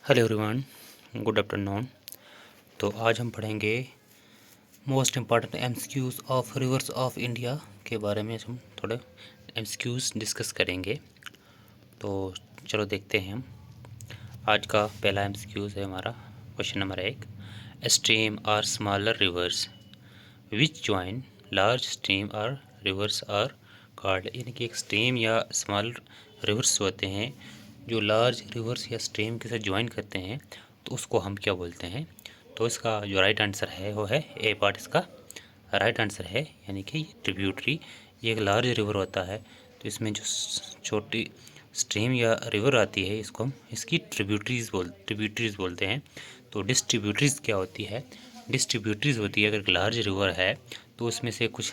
Hello everyone, good afternoon. तो आज हम पढ़ेंगे most important MCQs of reverse of India के बारे में। हम थोड़े एमसीक्यूज़ डिस्कस करेंगे। तो चलो देखते हैं। हम आज का पहला एमसीक्यूज़ है हमारा question number 1। Stream are smaller rivers which join large stream are rivers are called. यानी कि एक स्ट्रीम या स्मॉल रिवर्स होते हैं जो लार्ज रिवर्स या स्ट्रीम के साथ ज्वाइन करते हैं, तो उसको हम क्या बोलते हैं। तो इसका जो राइट आंसर है वो है ए पार्ट इसका राइट आंसर है। यानी कि ट्रिब्यूटरी ये एक लार्ज रिवर होता है, तो इसमें जो छोटी स्ट्रीम या रिवर आती है इसको हम इसकी ट्रिब्यूटरीज बोलते हैं। तो डिस्ट्रीब्यूटरीज क्या होती है? डिस्ट्रीब्यूटरीज होती है, अगर लार्ज रिवर है तो उसमें से कुछ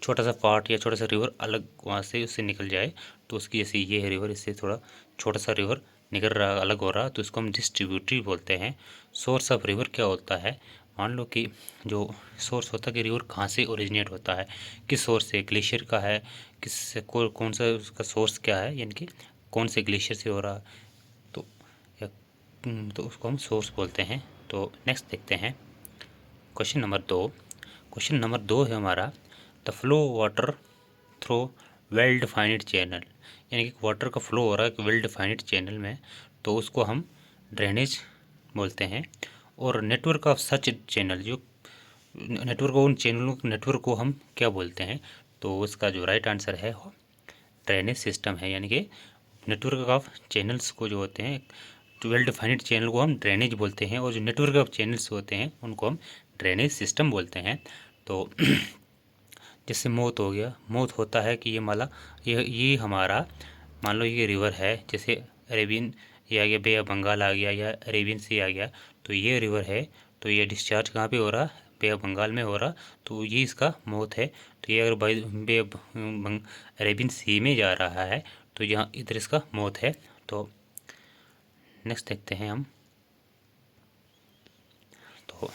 छोटा सा पार्ट या छोटा सा रिवर अलग वहाँ से उससे निकल जाए, तो उसकी जैसे ये है रिवर, इससे थोड़ा छोटा सा रिवर निकल रहा, अलग हो रहा, तो इसको हम डिस्ट्रीब्यूटरी बोलते हैं। सोर्स ऑफ रिवर क्या होता है? मान लो कि जो सोर्स होता है कि रिवर कहाँ से ओरिजिनेट होता है, किस सोर्स से, ग्लेशियर का है, किस कौन सा उसका सोर्स क्या है, यानी कि कौन से ग्लेशियर से हो रहा, तो या तो उसको हम सोर्स बोलते हैं। तो नेक्स्ट देखते हैं क्वेश्चन नंबर 2। क्वेश्चन नंबर 2 है हमारा the flow water through well defined channel. यानी कि वाटर का फ्लो हो रहा है एक वेल डिफाइंड चैनल में, तो उसको हम ड्रेनेज बोलते हैं। और नेटवर्क ऑफ सच चैनल, जो नेटवर्क उन चैनलों के नेटवर्क को हम क्या बोलते हैं? तो उसका जो राइट आंसर है ड्रेनेज सिस्टम है। यानी कि नेटवर्क ऑफ चैनल्स को जो होते हैं, जो वेल डिफाइंड चैनल को हम ड्रेनेज बोलते हैं, और जो नेटवर्क ऑफ चैनल्स होते हैं उनको हम ड्रेनेज सिस्टम बोलते हैं। तो जैसे मौत हो गया, मौत होता है कि ये हमारा मान लो ये रिवर है, जैसे अरेबियन ये आ गया, बे ऑफ बंगाल आ गया या अरेबियन सी आ गया, तो ये रिवर है, तो ये डिस्चार्ज कहाँ पे हो रहा? बे ऑफ बंगाल में हो रहा, तो ये इसका मौत है। तो ये अगर बे ऑफ अरेबियन सी में जा रहा है तो यहाँ इधर इसका मौत है। तो नेक्स्ट देखते हैं हम। तो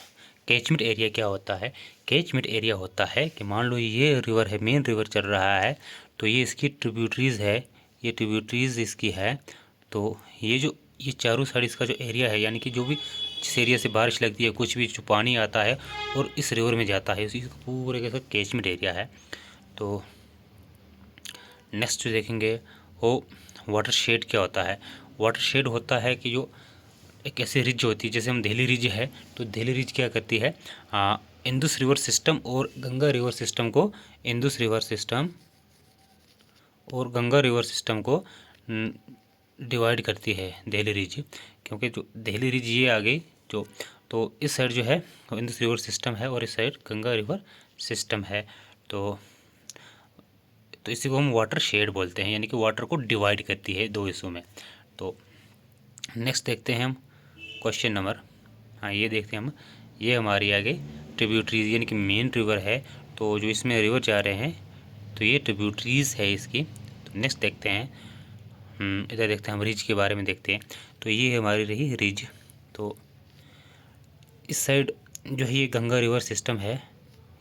कैचमेंट एरिया क्या होता है? कैचमेंट एरिया होता है कि मान लो ये रिवर है, मेन रिवर चल रहा है, तो ये इसकी ट्रिब्यूटरीज है, ये ट्रिब्यूटरीज इसकी है। तो ये चारों साइड इसका जो एरिया है, यानी कि जो भी जिस एरिया से बारिश लगती है, कुछ भी जो पानी आता है और इस रिवर में जाता है, इसका पूरे का कैचमेंट एरिया है। तो नेक्स्ट जो देखेंगे वो वाटर शेड क्या होता है। वाटर शेड होता है कि जो एक ऐसी रिज होती है, जैसे हम दिल्ली रिज है, तो दिल्ली रिज क्या करती है, इंदुस रिवर सिस्टम और गंगा रिवर सिस्टम को, इंदुस रिवर सिस्टम और गंगा रिवर सिस्टम को डिवाइड करती है दिल्ली रिज। क्योंकि जो दिल्ली रिज ये आ गई जो, तो इस साइड जो है इंदुस रिवर सिस्टम है और इस साइड गंगा रिवर सिस्टम है। तो इसी को हम वाटर शेड बोलते हैं, यानी कि वाटर को डिवाइड करती है दो हिस्सों में। तो नेक्स्ट देखते हैं हम क्वेश्चन नंबर, हाँ ये देखते हैं हम, ये हमारी आ गई ट्रिब्यूटरीज, यानी कि मेन रिवर है, तो जो इसमें रिवर जा रहे हैं तो ये ट्रिब्यूटरीज है इसकी। तो नेक्स्ट देखते हैं, इधर देखते हैं हम रिज के बारे में देखते हैं। तो ये हमारी रही रिज। तो इस साइड जो है ये गंगा रिवर सिस्टम है,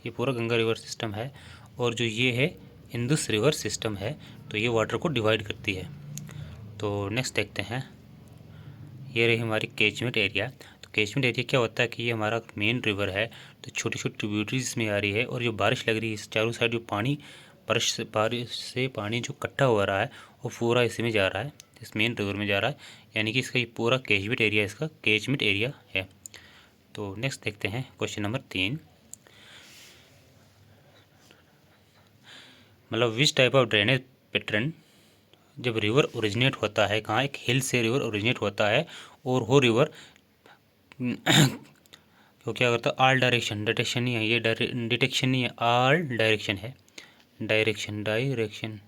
ये पूरा गंगा रिवर सिस्टम है, और जो ये है इंदुस रिवर सिस्टम है, तो ये वाटर को डिवाइड करती है। तो नेक्स्ट देखते हैं, ये रही हमारी कैचमेंट एरिया। तो कैचमेंट एरिया क्या होता है कि ये हमारा मेन रिवर है, तो छोटी छोटी ट्रिब्यूटरीज में आ रही है, और जो बारिश लग रही है इस चारों साइड जो पानी बारिश से पानी जो इकट्ठा हो रहा है वो पूरा इसी में जा रहा है, इस मेन रिवर में जा रहा है, यानी कि इसका ये पूरा कैचमेंट एरिया इसका कैचमेंट एरिया है। तो नेक्स्ट देखते हैं क्वेश्चन नंबर 3। मतलब which type of drainage pattern, जब रिवर ओरिजिनेट होता है कहाँ, एक हिल से रिवर ओरिजिनेट होता है, और वो रिवर तो क्या करता है, ऑल डायरेक्शन, डिटेक्शन नहीं है ये, डिटेक्शन नहीं है, ऑल डायरेक्शन है, डायरेक्शन,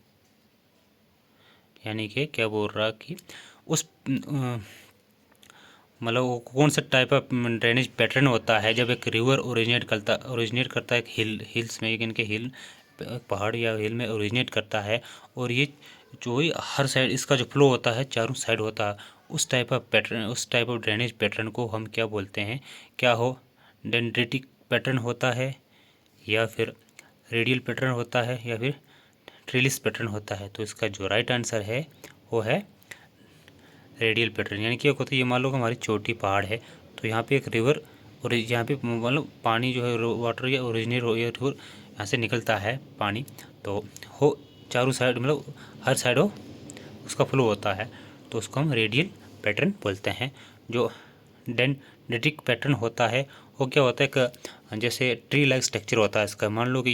यानी कि क्या बोल रहा कि उस मतलब वो कौन सा टाइप ऑफ ड्रेनेज पैटर्न होता है जब एक रिवर ओरिजिनेट करता है एक हिल्स में, इनके हिल पहाड़ या हिल में ओरिजिनेट करता है, और ये जो ही हर साइड इसका जो फ्लो होता है चारों साइड होता है, उस टाइप ऑफ पैटर्न, उस टाइप ऑफ ड्रेनेज पैटर्न को हम क्या बोलते हैं? क्या हो, डेंड्रिटिक पैटर्न होता है, या फिर रेडियल पैटर्न होता है, या फिर ट्रिलिस पैटर्न होता है। तो इसका जो राइट आंसर है वो है रेडियल पैटर्न, यानी कि होता है ये मान लो कि हमारी चोटी पहाड़ है, तो यहाँ पे एक रिवर और यहाँ पे मतलब पानी जो है वाटर या ओरिजिनेट हो, या रिवर यहाँ से निकलता है पानी, तो हो चारों साइड मतलब हर साइड हो उसका फ्लो होता है, तो उसको हम रेडियल पैटर्न बोलते हैं। जो डेंड्रिटिक पैटर्न होता है वो क्या होता है, एक जैसे ट्री लाइक स्ट्रक्चर होता है इसका। मान लो कि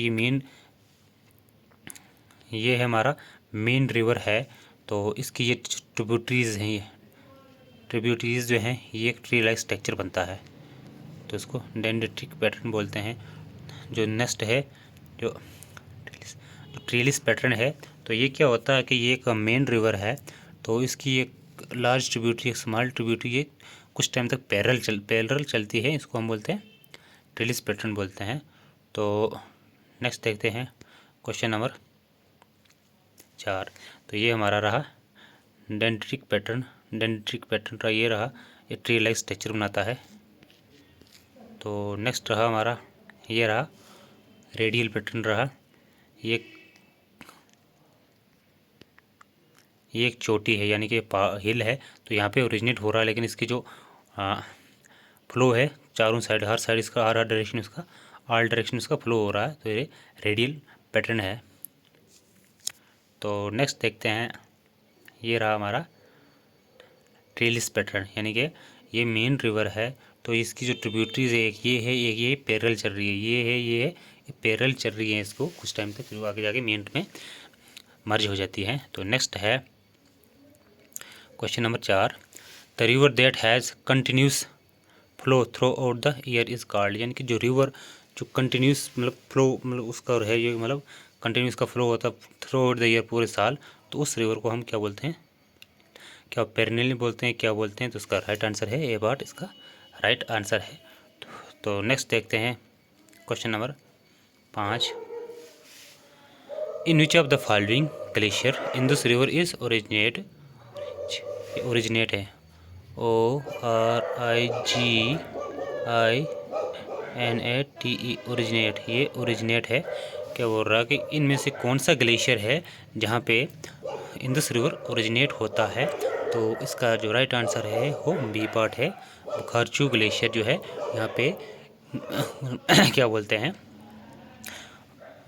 ये है हमारा मेन रिवर है, तो इसकी ये ट्रिब्यूटरीज हैं, ये ट्रिब्यूटरीज जो हैं ये एक ट्री लाइक स्ट्रक्चर बनता है, तो इसको डेंड्रिटिक पैटर्न बोलते हैं। जो नेक्स्ट है जो ट्रीलिस पैटर्न है, तो ये क्या होता है कि ये एक मेन रिवर है, तो इसकी एक लार्ज ट्रिब्यूटरी एक स्मॉल ट्रिब्यूटरी ये कुछ टाइम तक पैरेलल चलती है, इसको हम बोलते हैं ट्रीलिस पैटर्न बोलते हैं। तो नेक्स्ट देखते हैं क्वेश्चन नंबर 4। तो ये हमारा रहा डेंड्रिटिक पैटर्न। डेंड्रिटिक पैटर्न का ये रहा, ये ट्री लाइक स्ट्रक्चर बनाता है। तो नेक्स्ट रहा हमारा ये रहा रेडियल पैटर्न रहा, ये एक चोटी है यानी कि हिल है, तो यहाँ पे ओरिजिनेट हो रहा है, लेकिन इसकी जो फ्लो है चारों साइड, हर साइड इसका हर डायरेक्शन इसका ऑल डायरेक्शन इसका फ्लो हो रहा है, तो ये रेडियल पैटर्न है। तो नेक्स्ट देखते हैं, ये रहा हमारा ट्रीलिस पैटर्न, यानी कि ये मेन रिवर है, तो इसकी जो ट्रिब्यूटरीज है एक ये है, एक ये पैरेलल चल रही है, ये पैरेलल चल रही है, इसको कुछ टाइम तक जो आगे जाके मेन में मर्ज हो जाती है। तो नेक्स्ट है question number 4। The river that has continuous flow through out the year is called, यानी कि जो रिवर जो कंटिन्यूस मतलब फ्लो मतलब उसका है, ये मतलब कंटिन्यूस का फ्लो होता है थ्रू आउट द ईयर पूरे साल, तो उस रिवर को हम क्या बोलते हैं, क्या पेरिनियल बोलते हैं, क्या बोलते हैं? तो इसका राइट आंसर है ए बार, इसका राइट आंसर है। तो नेक्स्ट देखते हैं question number 5। In which of the following glacier Indus river is originate है, ORIGINATE ओरिजिनेट, ये ओरिजिनेट है। क्या बोल रहा है कि इनमें से कौन सा ग्लेशियर है जहाँ पे इंदुस रिवर ओरिजिनेट होता है? तो इसका जो राइट आंसर है वो बी पार्ट है, बुखारचू ग्लेशियर जो है यहाँ पे क्या बोलते हैं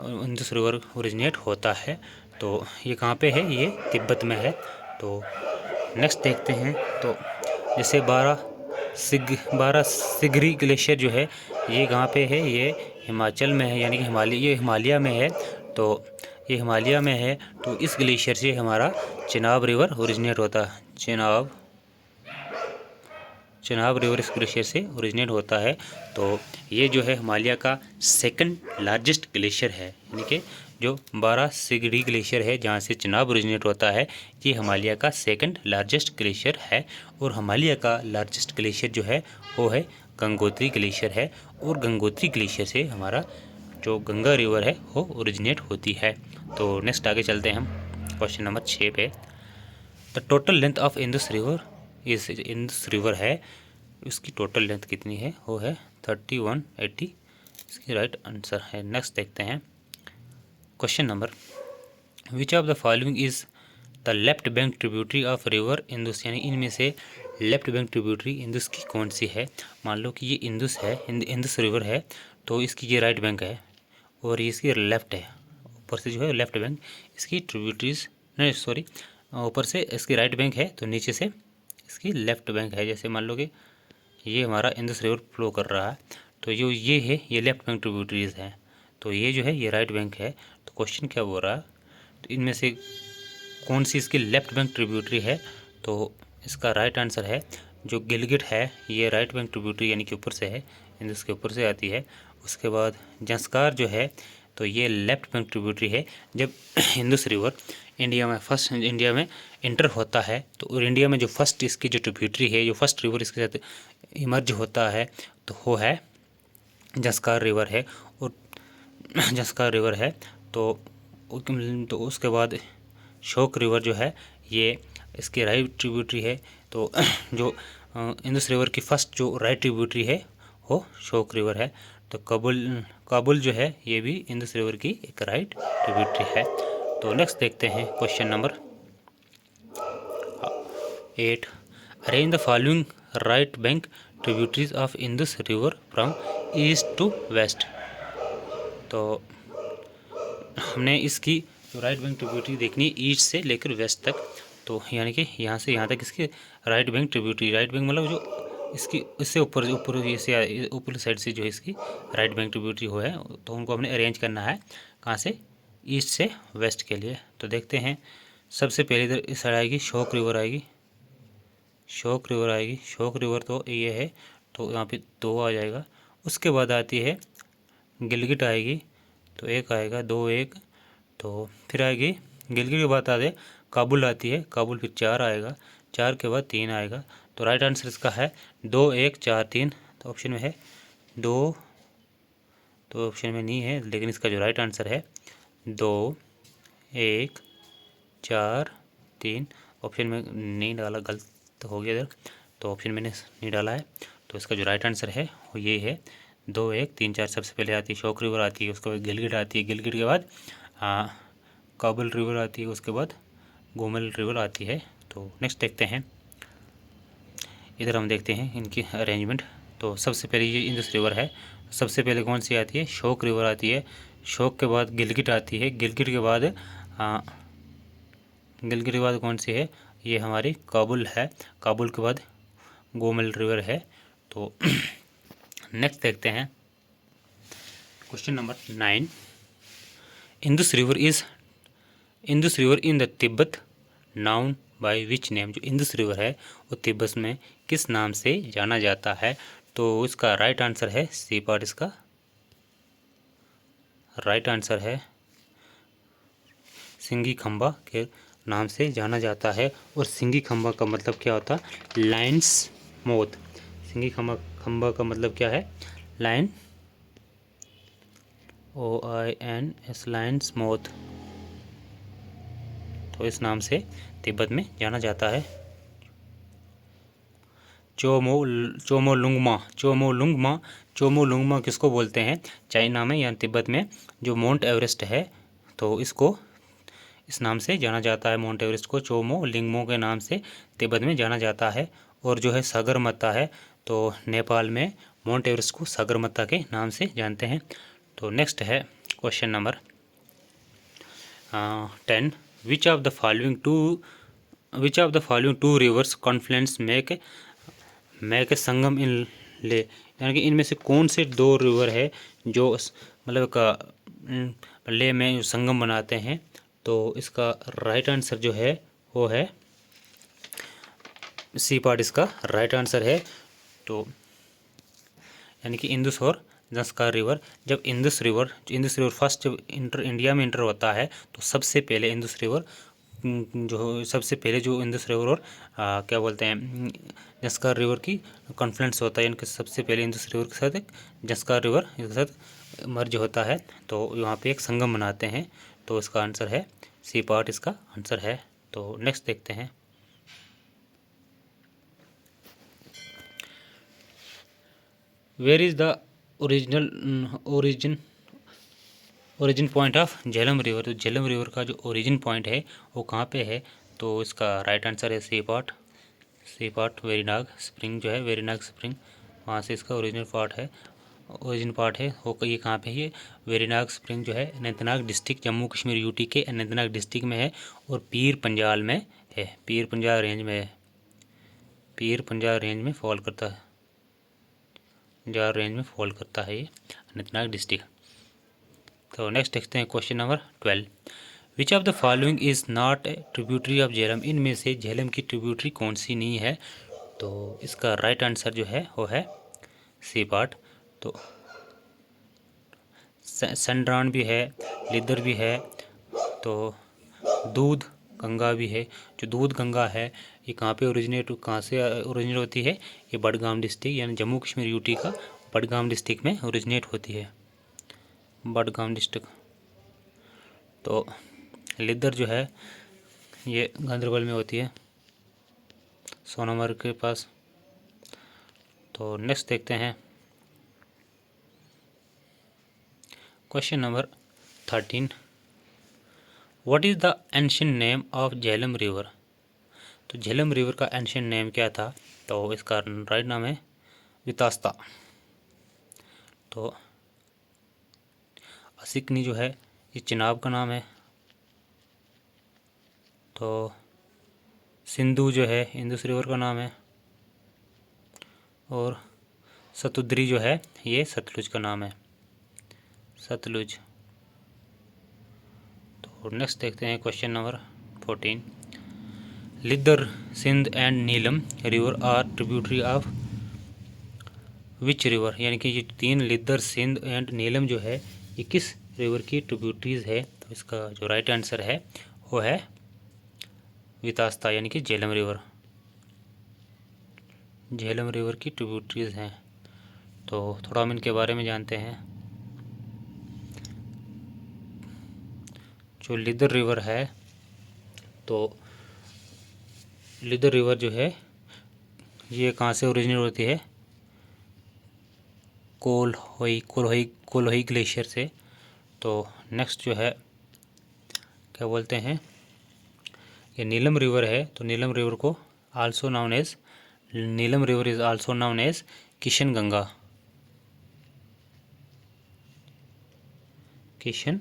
इंदुस रिवर ओरिजिनेट होता है। तो ये कहाँ पे है? ये तिब्बत में है। तो नेक्स्ट देखते हैं, तो जैसे 12 सिगरी ग्लेशियर जो है ये कहाँ पे है? ये हिमाचल में है, यानी कि हिमालय में है। तो ये हिमालय में है, तो इस ग्लेशियर से हमारा चिनाब रिवर ओरिजिनेट होता है। चिनाब रिवर इस ग्लेशियर से ओरिजिनेट होता है। तो ये जो है हिमालय का सेकंड लार्जेस्ट ग्लेशियर है, यानी कि जो 12 सिगड़ी ग्लेशियर है जहाँ से चिनाब ओरिजिनेट होता है, ये हिमालय का सेकंड लार्जेस्ट ग्लेशियर है। और हिमालय का लार्जेस्ट ग्लेशियर जो है वो है गंगोत्री ग्लेशियर है, और गंगोत्री ग्लेशियर से हमारा जो गंगा रिवर है वो ओरिजिनेट होती है। तो नेक्स्ट आगे चलते हैं हम क्वेश्चन नंबर 6 पे। The total length of Indus river है, इसकी टोटल लेंथ कितनी है? वो है 3180, इसकी राइट आंसर है। नेक्स्ट देखते हैं question number, which of the following is the left bank tributary of river Indus, यानी इनमें से लेफ्ट बैंक ट्रिब्यूटरी इंदुस की कौन सी है? मान लो कि ये इंदुस है, इंदुस रिवर है, तो इसकी ये राइट बैंक है और ये इसकी लेफ्ट है, ऊपर से जो है लेफ्ट बैंक इसकी ट्रिब्यूटरीज, नहीं सॉरी, ऊपर से इसकी राइट बैंक है, तो नीचे से इसकी लेफ्ट बैंक है। जैसे मान लो कि ये हमारा इंदुस रिवर फ्लो कर रहा है, तो जो ये है ये लेफ्ट बैंक ट्रिब्यूटरीज हैं, तो ये जो है ये राइट बैंक है। तो क्वेश्चन क्या बोल रहा है, तो इनमें से कौन सी इसकी लेफ्ट बैंक ट्रिब्यूटरी है? तो इसका राइट आंसर है जो गिलगिट है, ये राइट बैंक ट्रिब्यूटरी यानी कि ऊपर से है, इंदुस के ऊपर से आती है। उसके बाद जंस्कार जो है, तो ये लेफ्ट बैंक ट्रिब्यूटरी है। जब इंदुस रिवर इंडिया में इंटर होता है, तो और इंडिया में जो फर्स्ट इसकी जो ट्रिब्यूटरी है, जो फर्स्ट रिवर इसके साथ इमर्ज होता है, तो वो है जंस्कार रिवर है। और जंस्कार रिवर है, तो उसके बाद शोक रिवर जो है ये इसकी राइट ट्रिब्यूटरी है। तो जो इंदुस रिवर की फर्स्ट जो राइट ट्रिब्यूटरी है वो शोक रिवर है। तो काबुल जो है ये भी इंदुस रिवर की एक राइट ट्रिब्यूटरी है। तो नेक्स्ट देखते हैं question number 8। Arrange the following right bank tributaries of Indus river from east to west. तो हमने इसकी जो राइट बैंक ट्रिब्यूटरी देखनी है ईस्ट से लेकर वेस्ट तक। तो यानी कि यहाँ से यहाँ तक इसकी right bank tributary, right bank मतलब जो इसकी इससे ऊपर ऊपर से ऊपर साइड से जो है इसकी राइट बैंक ट्रिब्यूटरी हो है, तो उनको हमने अरेंज करना है कहाँ से, ईस्ट से वेस्ट के लिए। तो देखते हैं, सबसे पहले इधर इस साइड आएगी शोक रिवर आएगी, शोक रिवर आएगी, शोक रिवर तो ये है, तो यहाँ पे 2 आ जाएगा। उसके बाद आती है गिलगिट आएगी, तो 1 आएगा, 2 1, तो फिर आएगी गिलगिट के बाद आते काबुल आती है, काबुल फिर 4 आएगा, 4 के बाद 3 आएगा। तो राइट आंसर इसका है 2 1 4 3। तो ऑप्शन में है 2, तो ऑप्शन में नहीं है, लेकिन इसका जो राइट आंसर है 2 1 4 3। ऑप्शन में नहीं डाला, गलत हो गया इधर, तो ऑप्शन मैंने नहीं डाला है। तो इसका जो राइट आंसर है वो ये है 2 1 3 4। सबसे पहले आती है शोक रिवर आती है, उसके बाद गिलगिट आती है, गिलगिट के बाद काबुल रिवर आती है, उसके बाद गोमल रिवर आती है। तो नेक्स्ट देखते हैं, इधर हम देखते हैं इनकी अरेंजमेंट। तो सबसे पहले ये इंदस रिवर है, सबसे पहले कौन सी आती है, शोक रिवर आती है, शोक के बाद गिलगिट आती है, गिलगिट के बाद गिलगिट के बाद कौन सी है, ये हमारी काबुल है, काबुल के बाद गोमल रिवर है। तो नेक्स्ट देखते हैं question number 9। Indus river in the Tibet noun by which name. जो इंदस रिवर है वो तिब्बत में किस नाम से जाना जाता है। तो इसका राइट आंसर है सी पार्ट, इसका राइट आंसर है सिंगी खंबा के नाम से जाना जाता है। और सिंगी खंबा का मतलब क्या होता है, लायंस मोथ। सिंगी खंबा का मतलब क्या है, लायन, OINS, लायंस मोथ। तो इस नाम से तिब्बत में जाना जाता है। चोमोलुंगमा किसको बोलते हैं, चाइना में या तिब्बत में जो माउंट एवरेस्ट है, तो इसको इस नाम से जाना जाता है, माउंट एवरेस्ट को चोमोलिंगमो के नाम से तिब्बत में जाना जाता है। और जो है सागरमाथा है, तो नेपाल में माउंट एवरेस्ट को सागरमाथा के नाम से जानते हैं। तो नेक्स्ट है question number 10। Which of the following two rivers confluence make a sangam in Leh. यानी कि इनमें से कौन से 2 रिवर है जो मतलब का ले में संगम बनाते हैं। तो इसका राइट आंसर जो है वो है सी पार्ट, इसका राइट आंसर है। तो यानी कि इंदुस और जंस्कार रिवर, जब इंदुस रिवर फर्स्ट जब इंडिया में इंटर होता है, तो सबसे पहले इंदुस रिवर जो इंदुस रिवर और क्या बोलते हैं जंस्कार रिवर की कॉन्फ्लुएंस होता है, इनके सबसे पहले इंदुस रिवर के साथ जंस्कार रिवर इसके साथ मर्ज होता है, तो वहाँ पे एक संगम बनाते हैं। तो इसका आंसर है सी पार्ट, इसका आंसर है। तो नेक्स्ट देखते हैं, where is the origin point of Jhelum river. तो झेलम रिवर का जो ओरिजिन पॉइंट है वो कहाँ पे है। तो इसका राइट आंसर है सी पार्ट, वेरीनाग स्प्रिंग जो है, वेरीनाग स्प्रिंग, वहाँ से इसका ओरिजिन पार्ट है वो ये कहाँ पे है, ये वेरीनाग स्प्रिंग जो है अनंतनाग डिस्ट्रिक्ट, जम्मू कश्मीर यूटी के अनंतनाग डिस्ट्रिक्ट में है, और पीर पंजाल में है, पीर पंजाल रेंज में है, पीर पंजाल रेंज में फॉल करता है, पंजाब रेंज में फॉल करता है ये अनंतनाग डिस्ट्रिक्ट। तो नेक्स्ट देखते हैं question number 12। Which of the following is not A tributary of Jhelum. इनमें से झेलम की ट्रिब्यूटरी कौन सी नहीं है। तो इसका राइट आंसर जो है वो है सी पार्ट। तो संड्रान भी है, लिदर भी है, तो दूध गंगा भी है। जो दूध गंगा है ये कहाँ से ओरिजिनेट होती है, ये बडगाम डिस्ट्रिक्ट यानी जम्मू कश्मीर यूटी का बडगाम डिस्ट्रिक्ट में ओरिजिनेट होती है, बडगाम डिस्ट्रिक्ट। तो लिदर जो है ये गांधरबल में होती है, सोनामर्ग के पास। तो नेक्स्ट देखते हैं question number 13। What is the ancient name of Jhelum river. तो झेलम रिवर का एंशियंट नेम क्या था? तो इसका राइट नाम है वितास्ता। तो असिकनी जो है ये चिनाब का नाम है। तो सिंधु जो है इंदुस रिवर का नाम है। और सतुद्री जो है ये सतलुज का नाम है, सतलुज। तो नेक्स्ट देखते हैं question number 14। Lidder, Sindh and Neelam river are tributary of which river? यानी कि ये तीन लिद्दर, सिंध एंड नीलम जो है ये किस रिवर की ट्रिब्यूटरीज है? तो इसका जो राइट आंसर है वो है वितास्ता यानी कि झेलम रिवर। झेलम रिवर की ट्रिब्यूटरीज हैं। तो थोड़ा हम इनके बारे में जानते हैं। जो लिद्दर रिवर है, तो लिद्दर रिवर जो है ये कहाँ से ओरिजिनेट होती है? कोलोही ग्लेशियर से। तो नेक्स्ट जो है क्या बोलते हैं, ये नीलम रिवर है। तो नीलम रिवर को also known as, Neelam river is also known as Kishan Ganga. Kishan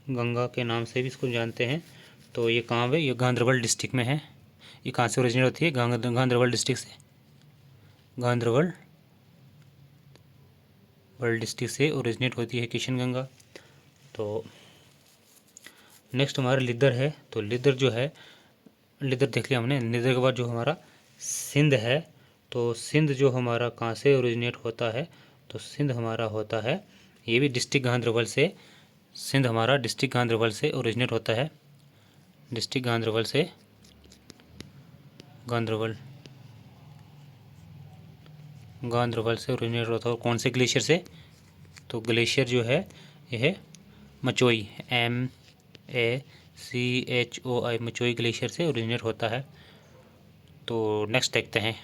Ganga के नाम से भी इसको जानते हैं। तो ये कहाँ है? ये गांधरबल डिस्ट्रिक्ट में है। ये कहाँ से ओरिजिनेट होती है? गांधरबल डिस्ट्रिक्ट से, गांधरबल डिस्ट्रिक्ट से ओरिजिनेट होती है किशन गंगा। तो नेक्स्ट हमारा लिद्दर है। तो लिद्दर जो है, लिद्दर देख लिया हमने। लिद्दर के बाद जो हमारा सिंध है, तो सिंध जो हमारा कहाँ से ओरिजिनेट होता है? तो सिंध हमारा होता है, ये भी डिस्ट्रिक्ट गांधरबल से, सिंध हमारा डिस्ट्रिक्ट गांधरबल से ओरिजिनेट होता है। डिस्ट्रिक्ट गांधरबल से, गांधरबल से ओरिजिनेट होता है। और कौन से ग्लेशियर से? तो ग्लेशियर जो है यह है मचोई, MACHOI, मचोई ग्लेशियर से ओरिजिनेट होता है। तो नेक्स्ट देखते हैं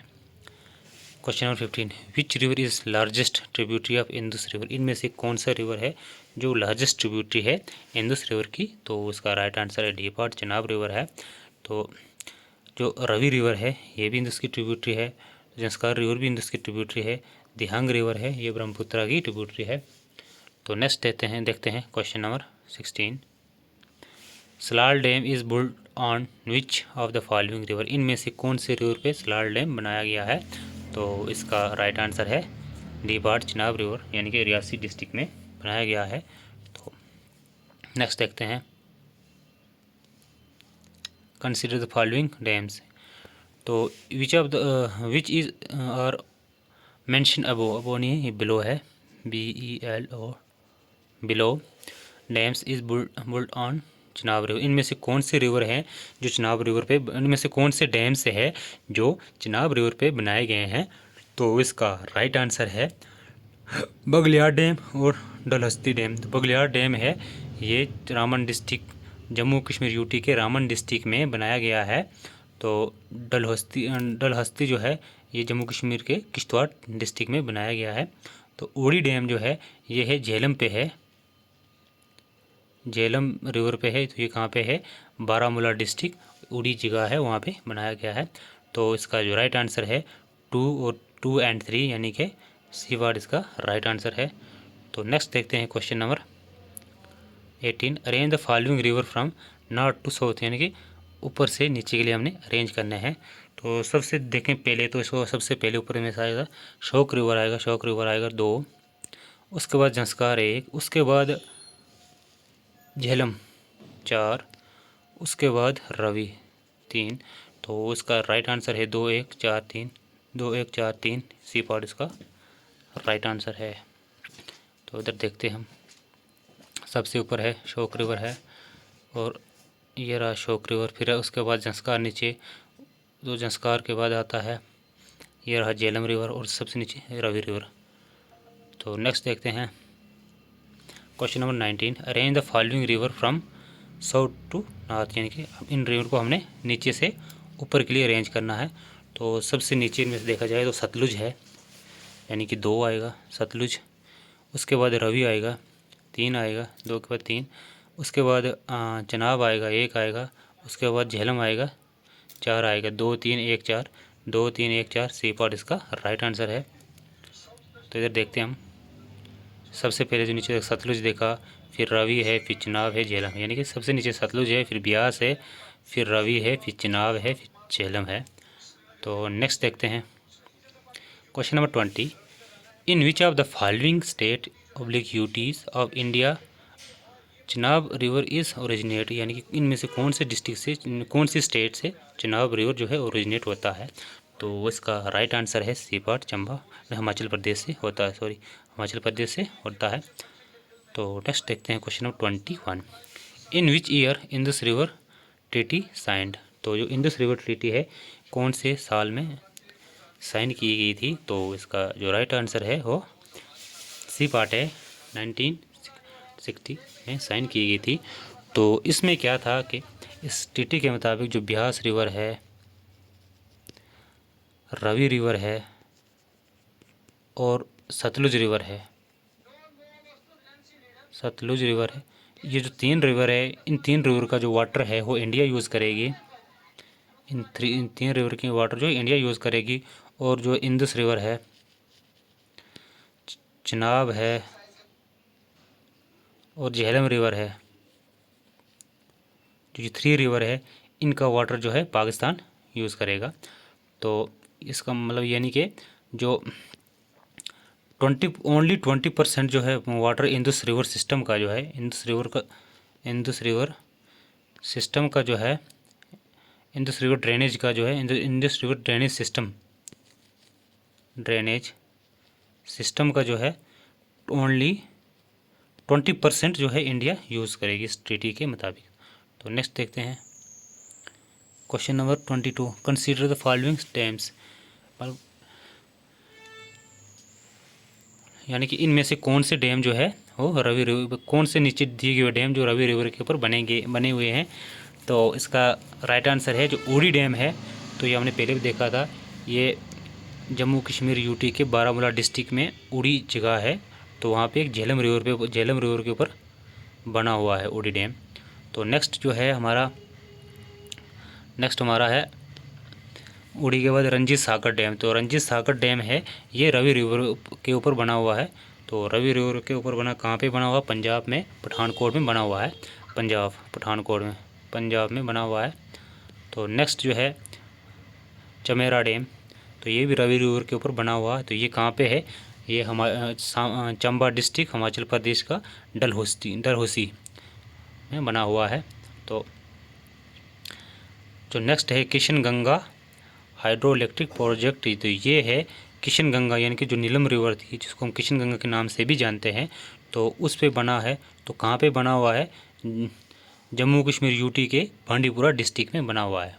question number 15। Which river is largest tributary of Indus river? इनमें से कौन सा रिवर है जो लार्जेस्ट ट्रिब्यूटरी है इंदुस रिवर की? तो उसका राइट आंसर है डी पार्ट, चिनाब रिवर है। तो जो रवि रिवर है ये भी इंदुस की ट्रिब्यूटरी है। जंस्कार रिवर भी इंदुस की ट्रिब्यूटरी है। दिहांग रिवर है ये ब्रह्मपुत्रा की ट्रिब्यूटरी है। तो नेक्स्ट देखते हैं question number 16। Salal dam is built on which of the following river? इनमें से कौन से रिवर पे सलाल डैम बनाया गया है? तो इसका राइट आंसर है डी पार्ट, चिनाब रिवर, यानी कि रियासी डिस्ट्रिक्ट में बनाया गया है। तो नेक्स्ट देखते हैं, कंसिडर द फॉलोइंग डैम्स। तो which is are mention above नहीं है, बिलो है, BELO, below dams is built on Chenab river. इनमें से कौन से रिवर हैं जो चिनाब रिवर पे, इनमें से कौन से डैम से है जो चिनाब रिवर पे बनाए गए हैं? तो इसका राइट आंसर है बगलियार डैम और डलहस्ती डैम। तो बगलियार डैम है ये रामन डिस्ट्रिक्ट, जम्मू कश्मीर यूटी के रामन डिस्ट्रिक्ट में बनाया गया है। तो डलहस्ती जो है ये जम्मू कश्मीर के किश्तवाड़ डिस्ट्रिक्ट में बनाया गया है। तो उड़ी डैम जो है ये है झेलम पे है, झेलम रिवर पे है। तो ये कहाँ पे है? बारामूला डिस्ट्रिक्ट, उड़ी जगह है वहाँ पे बनाया गया है। तो इसका जो राइट आंसर है 2 और 3 यानी कि सी वार्ड इसका राइट आंसर है। तो नेक्स्ट देखते हैं question number 18। Arrange the following river from north to south, यानी कि ऊपर से नीचे के लिए हमने अरेंज करने हैं। तो सबसे देखें पहले, तो इसको सबसे पहले ऊपर में से आएगा शोक रिवर आएगा, शोक रिवर आएगा 2, उसके बाद जंस्कार 1, उसके बाद झेलम 4, उसके बाद रवि 3। तो इसका राइट आंसर है 2 1 4 3, 2 1 4 3, सी पार्ट इसका राइट आंसर है। तो इधर देखते हम, सबसे ऊपर है शोक रिवर है और ये रहा शोक रिवर, फिर उसके बाद जंस्कार नीचे, तो जंस्कार के बाद आता है ये रहा झेलम रिवर और सबसे नीचे रवि रिवर। तो नेक्स्ट देखते हैं question number 19। Arrange the following river from south to north, यानी कि इन रिवर को हमने नीचे से ऊपर के लिए अरेंज करना है। तो सबसे नीचे में से देखा जाए तो सतलुज है, यानी कि 2 आएगा सतलुज, उसके बाद रवि आएगा 3 आएगा, 2 के बाद 3, उसके बाद चनाब आएगा 1 आएगा, उसके बाद झेलम आएगा 4 आएगा, 2 3 1 4, 2 3 1 4 सी पार्ट इसका राइट आंसर है। तो इधर देखते हैं हम, सबसे पहले जो नीचे सतलुज देखा, फिर रवि है, फिर चिनाब है, झेलम है, यानी कि सबसे नीचे सतलुज है, फिर ब्यास है, फिर रवि है, फिर चिनाब है, फिर झेलम है। तो नेक्स्ट देखते हैं question number 20, in which of the following state oblique UTs of India Chenab river is originate, यानी कि इनमें से कौन से डिस्ट्रिक्ट से, कौन सी स्टेट से चिनाब रिवर जो है ओरिजिनेट होता है। तो इसका राइट आंसर है सी पार्ट, चंबा हिमाचल प्रदेश से होता है, सॉरी हिमाचल प्रदेश से होता है। तो नेक्स्ट देखते हैं question number 21, in which year Indus river treaty signed. तो जो इंदस रिवर ट्रीटी है कौन से साल में साइन की गई थी। तो इसका जो राइट आंसर है वो सी पार्ट है, 1960 में साइन की गई थी। तो इसमें क्या था कि इस ट्रीटी के मुताबिक जो ब्यास रिवर है, रवि रिवर है और सतलुज रिवर है, सतलुज रिवर है, ये जो 3 रिवर है, इन 3 रिवर का जो वाटर है वो इंडिया यूज़ करेगी। इन 3 रिवर की वाटर जो इंडिया यूज़ करेगी। और जो इंदस रिवर है, चिनाब है और झेलम रिवर है, जो ये 3 रिवर है, इनका वाटर जो है पाकिस्तान यूज़ करेगा। तो इसका मतलब यानी कि जो 20% जो है वाटर इंदस रिवर सिस्टम का जो है, इंदस रिवर सिस्टम का जो है, इंदस रिवर ड्रेनेज का जो है, इंदस रिवर ड्रेनेज सिस्टम का जो है ओनली 20% जो है इंडिया यूज़ करेगी इस ट्रीटी के मुताबिक। तो नेक्स्ट देखते हैं question number 22, consider the following dams, यानी कि इनमें से कौन से डैम जो है वो रवि रिवर, कौन से नीचे दिए गए डैम जो रवि रिवर के ऊपर बने हुए हैं। तो इसका राइट आंसर है जो उड़ी डैम है। तो ये हमने पहले भी देखा था, ये जम्मू कश्मीर यूटी के बारामूला डिस्ट्रिक्ट में उड़ी जगह है। तो वहाँ पे एक झेलम रिवर के ऊपर बना हुआ है उड़ी डैम। तो नेक्स्ट हमारा है उड़ी के बाद रंजीत सागर डैम। तो रंजीत सागर डैम है, ये रवि रिवर के ऊपर बना हुआ है। तो रवि रिवर के ऊपर कहाँ पे बना हुआ, पंजाब में पठानकोट में बना हुआ है, पंजाब में बना हुआ है। तो नेक्स्ट जो है चमेरा डैम, तो ये भी रवि रिवर के ऊपर बना हुआ है। तो ये कहाँ पे है, ये चंबा डिस्ट्रिक्ट हिमाचल प्रदेश का डलहौसी में बना हुआ है। तो जो नेक्स्ट है Kishan Ganga hydro electric project, तो ये है किशन गंगा, यानी कि जो नीलम रिवर थी जिसको हम किशन गंगा के नाम से भी जानते हैं, तो उस पे बना है। तो कहाँ पे बना हुआ है, जम्मू कश्मीर यूटी के बांडीपुरा डिस्ट्रिक्ट में बना हुआ है,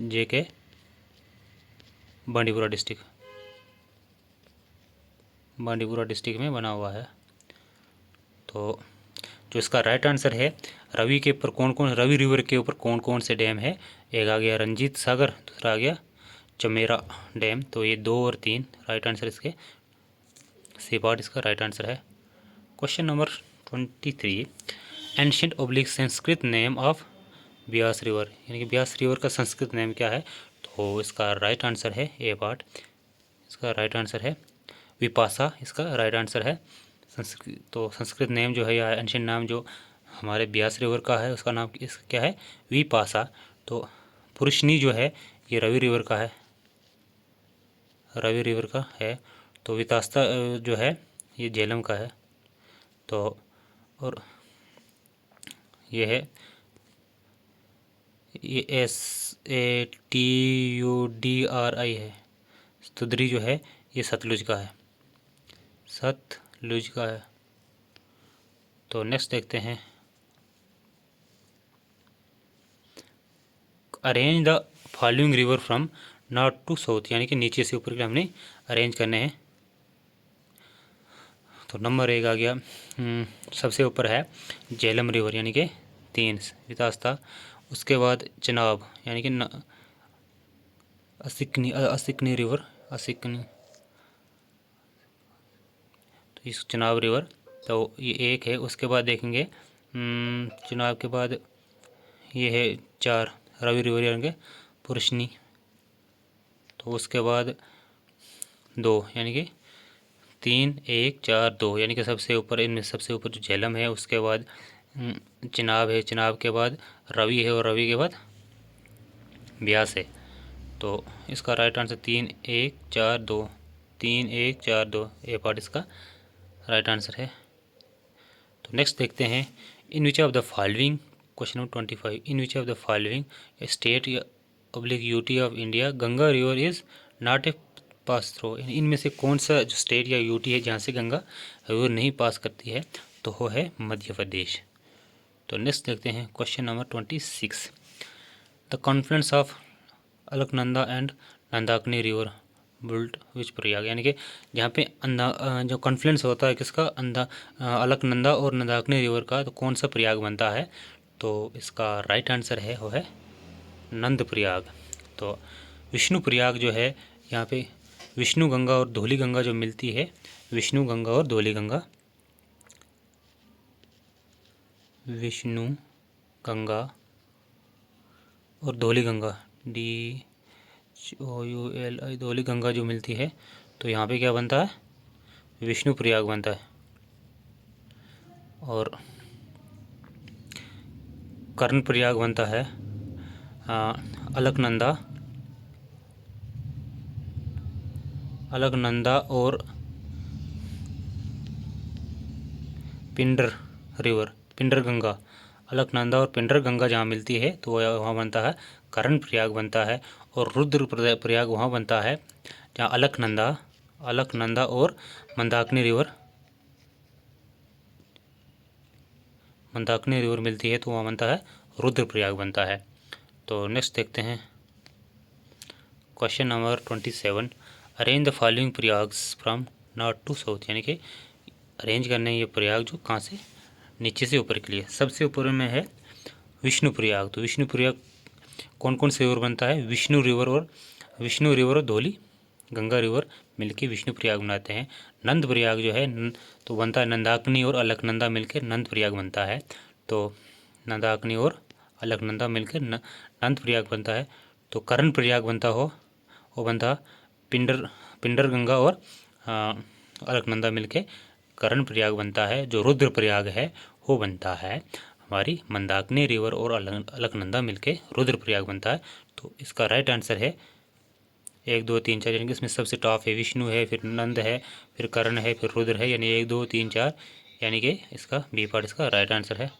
JK बांडीपुरा डिस्ट्रिक्ट में बना हुआ है। तो जो इसका राइट आंसर है, रवि रिवर के ऊपर कौन कौन से डैम है, एक आ गया रंजीत सागर, दूसरा आ गया चमेरा डैम। तो ये 2 और 3 राइट आंसर इसके, सी पार्ट इसका राइट आंसर है। Question number 23, ancient oblique Sanskrit name of Beas river, यानी कि ब्यास रिवर का संस्कृत नेम क्या है। तो इसका राइट आंसर है ए पार्ट, इसका राइट आंसर है विपाशा, इसका राइट आंसर है। संस्कृत नेम जो है या एंशिएंट नाम जो हमारे ब्यास रिवर का है उसका नाम क्या है, विपाशा। तो पुरुषनी जो है ये रवि रिवर का है। तो वितास्ता जो है ये झेलम का है। तो और ये है, ये SATUDRI है, स्तुद्री जो है ये सतलुज का है। तो नेक्स्ट देखते हैं, arrange the following river from north to south, यानी कि नीचे से ऊपर के लिए हमने अरेंज करने हैं। तो नंबर 1 आ गया, सबसे ऊपर है झेलम रिवर, यानी कि 3 वितास्ता। उसके बाद चिनाब, यानी कि असिकनी रिवर, तो इस चिनाब रिवर, तो ये 1 है। उसके बाद देखेंगे चिनाब के बाद ये है 4 रवि रिवर, यानी कि पुरुषनी। तो उसके बाद 2 यानी कि 3 1 4 2 यानी कि सबसे ऊपर, इनमें सबसे ऊपर जो झेलम है, उसके बाद चिनाब है, चिनाब के बाद रवि है, और रवि के बाद ब्यास है। तो इसका राइट आंसर 3 1 4 2, 3 1 4 2 ए पार्ट इसका राइट आंसर है। तो नेक्स्ट देखते हैं, in which of the following, question number 25, in which of the following state oblique UT of India Ganga river is not a pass through. इनमें से कौन सा जो स्टेट या यूटी है जहाँ से गंगा रिवर नहीं पास करती है, तो वो है मध्य प्रदेश। तो नेक्स्ट देखते हैं question number 26, the confluence of Alaknanda and Nandakini river built which Prayag, यानी कि जहाँ पे जो कॉन्फ्लुएंस होता है किसका, अलकनंदा और नंदाकिनी रिवर का, तो कौन सा प्रयाग बनता है, तो इसका राइट आंसर है वो है नंद प्रयाग। तो विष्णु प्रयाग जो है, यहाँ पे विष्णु गंगा और धौली गंगा जो मिलती है, विष्णु गंगा और धौली गंगा, विष्णु गंगा और धौली गंगा, DOULI, धौली गंगा जो मिलती है, तो यहाँ पे क्या बनता है, विष्णु प्रयाग बनता है। और कर्ण प्रयाग बनता है अलकनंदा और पिंडर रिवर, पिंडर गंगा, अलकनंदा और पिंडर गंगा जहाँ मिलती है, तो वहाँ बनता है कर्ण प्रयाग बनता है। और रुद्र प्रयाग वहाँ बनता है जहाँ अलकनंदा और मंदाकिनी रिवर मिलती है, तो वहाँ बनता है रुद्र प्रयाग बनता है। तो नेक्स्ट देखते हैं question number 27, arrange the following Prayags from north to south, यानी कि अरेंज करने ये प्रयाग जो कहाँ से नीचे से ऊपर के लिए। सबसे ऊपर में है विष्णु प्रयाग। तो विष्णु प्रयाग कौन कौन से रिवर बनता है, विष्णु रिवर और धौली गंगा रिवर मिलके विष्णु प्रयाग बनाते हैं। नंद प्रयाग जो है तो बनता है नंदाकिनी और अलकनंदा मिलकर नंद प्रयाग बनता है। तो नंदाकिनी और अलकनंदा मिलकर नंद प्रयाग बनता है। तो कर्ण प्रयाग बनता हो, वो बनता पिंडर गंगा और अलकनंदा मिलके कर्ण प्रयाग बनता है। जो रुद्र प्रयाग है वो बनता है हमारी मंदाकिनी रिवर और अलकनंदा मिलके रुद्र प्रयाग बनता है। तो इसका राइट आंसर है 1 2 3 4, यानी कि इसमें सबसे टॉप है विष्णु है, फिर नंद है, फिर कर्ण है, फिर रुद्र है, यानी 1 2 3 4, यानी कि इसका बी पार्ट इसका राइट आंसर है।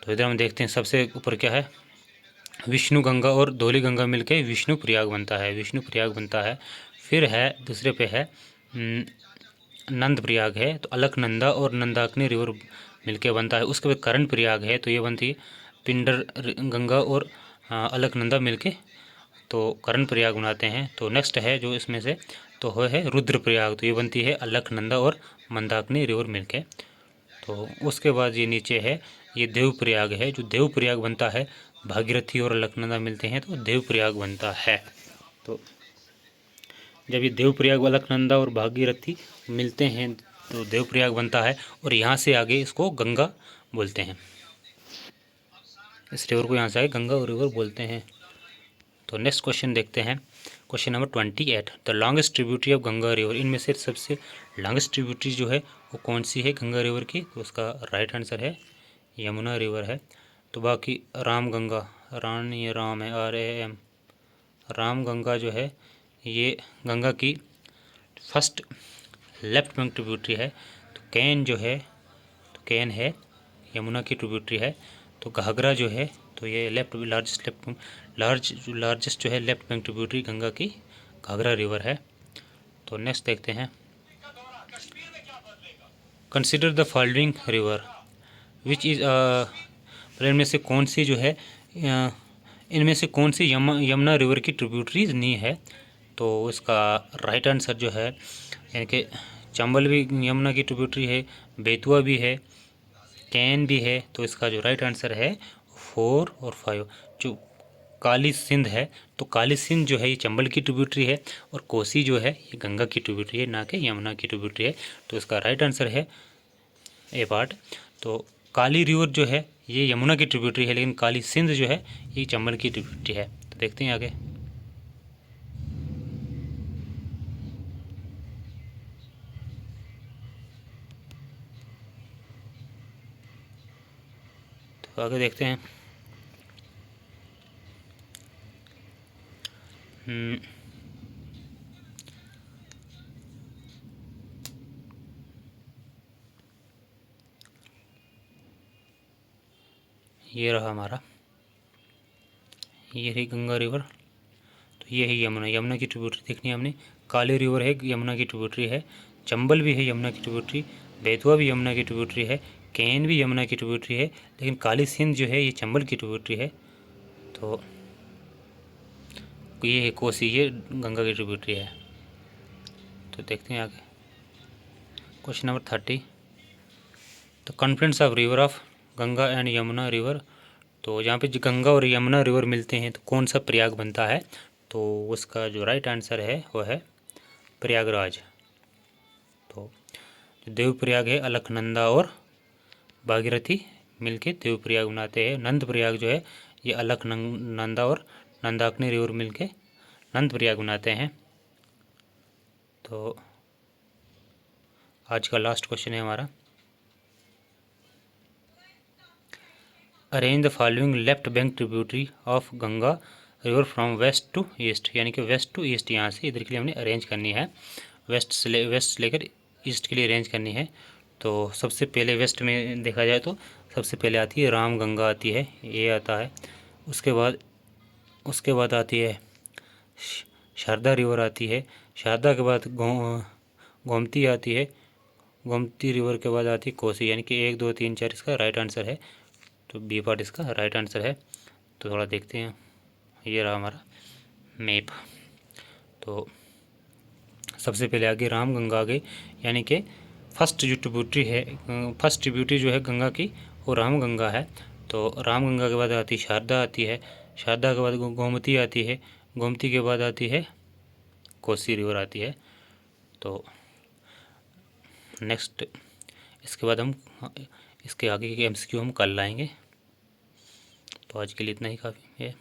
तो इधर हम देखते हैं सबसे ऊपर क्या है, विष्णु गंगा और धौली गंगा मिलके विष्णु प्रयाग बनता है। फिर है दूसरे पे है नंद प्रयाग है, तो अलकनंदा और नंदाकिनी रिवर मिलके बनता है। उसके बाद कर्ण प्रयाग है, तो ये बनती है पिंडर गंगा और अलकनंदा मिलके तो कर्ण प्रयाग बनाते हैं। तो नेक्स्ट है जो इसमें से, तो वो है रुद्र प्रयाग, तो ये बनती है अलकनंदा और मंदाकिनी रिवर मिलके। तो उसके बाद ये नीचे है, ये देव प्रयाग है, जो देव प्रयाग बनता है भागीरथी और अलकनंदा मिलते हैं तो देव प्रयाग बनता है। तो जब ये देव प्रयाग, अलकनंदा और भागीरथी मिलते हैं तो देव प्रयाग बनता है, और यहाँ से आगे इसको गंगा बोलते हैं। इस रिवर को यहाँ से आगे गंगा रिवर बोलते हैं। तो नेक्स्ट क्वेश्चन देखते हैं, question number 28, the longest tributary of Ganga river, इनमें से सबसे लॉन्गेस्ट ट्रिब्यूटरी जो है वो कौन सी है गंगा रिवर की, तो उसका राइट आंसर है यमुना रिवर है। तो बाकी राम गंगा, ये राम है RAM, राम गंगा जो है ये गंगा की फर्स्ट लेफ्ट बैंक ट्रिब्यूटरी है। तो कैन जो है, तो कैन है यमुना की ट्रिब्यूटरी है। तो घाघरा जो है, तो ये लार्जेस्ट जो है लेफ्ट बैंक ट्रिब्यूटरी गंगा की घाघरा रिवर है। तो नेक्स्ट देखते हैं, consider the following river which is, इनमें से कौन सी जो है, इनमें से कौन सी यमुना रिवर की ट्रिब्यूटरीज नहीं है, तो इसका राइट आंसर जो है, यानी कि चंबल भी यमुना की ट्रिब्यूटरी है, बेतवा भी है, कैन भी है। तो इसका जो राइट आंसर है 4 और 5। जो काली सिंध है, तो काली सिंध जो है ये चंबल की ट्रिब्यूटरी है, और कोसी जो है ये गंगा की ट्रिब्यूटरी है, ना कि यमुना की ट्रिब्यूटरी है। तो इसका राइट आंसर है ए पार्ट। तो काली रिवर जो है ये यमुना की ट्रिब्यूटरी है, लेकिन काली सिंध जो है ये चंबल की ट्रिब्यूटरी है। तो देखते हैं आगे। तो आगे देखते हैं। ये रहा हमारा, ये रही गंगा रिवर। तो ये है यमुना, यमुना की ट्रिब्यूटरी देखनी है हमने। काली रिवर है, यमुना की ट्रिब्यूटरी है। चंबल भी है यमुना की ट्रिब्यूटरी। बेतवा भी यमुना की ट्रिब्यूटरी है। केन भी यमुना की ट्रिब्यूटरी है, लेकिन काली सिंध जो है ये चंबल की ट्रिब्यूटरी है। तो ये है कोसी, ये गंगा की ट्रिब्यूटरी है। तो देखते हैं आगे। Question number 30, the confluence of river of Ganga and Yamuna river. तो जहाँ पे गंगा और यमुना रिवर मिलते हैं तो कौन सा प्रयाग बनता है? तो उसका जो राइट आंसर है वो है प्रयागराज। तो जो देव प्रयाग है, अलकनंदा और भागीरथी मिलके देव प्रयाग बनाते हैं। नंद प्रयाग जो है ये अलकनंदा और नंदाकिनी रिवर मिलके नंद प्रयाग बनाते हैं। तो आज का लास्ट क्वेश्चन है हमारा, arrange the following left bank tributary of Ganga river from west to east, यानी कि वेस्ट टू ईस्ट, यहाँ से इधर के लिए हमने अरेंज करनी है। वेस्ट से लेकर ईस्ट के लिए अरेंज करनी है। तो सबसे पहले वेस्ट में देखा जाए तो सबसे पहले आती है राम गंगा आती है, ये आता है। उसके बाद आती है शारदा रिवर आती है। शारदा के बाद गोमती आती है। गोमती रिवर के बाद आती है कोसी, यानी कि 1 2 3 4 इसका राइट आंसर है। तो बी पार्ट इसका राइट आंसर है। तो थोड़ा देखते हैं, ये रहा हमारा मैप। तो सबसे पहले आगे राम गंगा आ गई, यानी कि फर्स्ट जो ट्रिब्यूटरी है, फर्स्ट ट्रिब्यूटरी जो है गंगा की वो राम गंगा है। तो राम गंगा के बाद आती है शारदा आती है। शारदा के बाद गोमती आती है। गोमती के बाद आती है कोसी रिवर आती है। तो नेक्स्ट इसके बाद हम इसके आगे के एमसीक्यू हम कल लाएंगे। तो आज के लिए इतना ही काफ़ी है।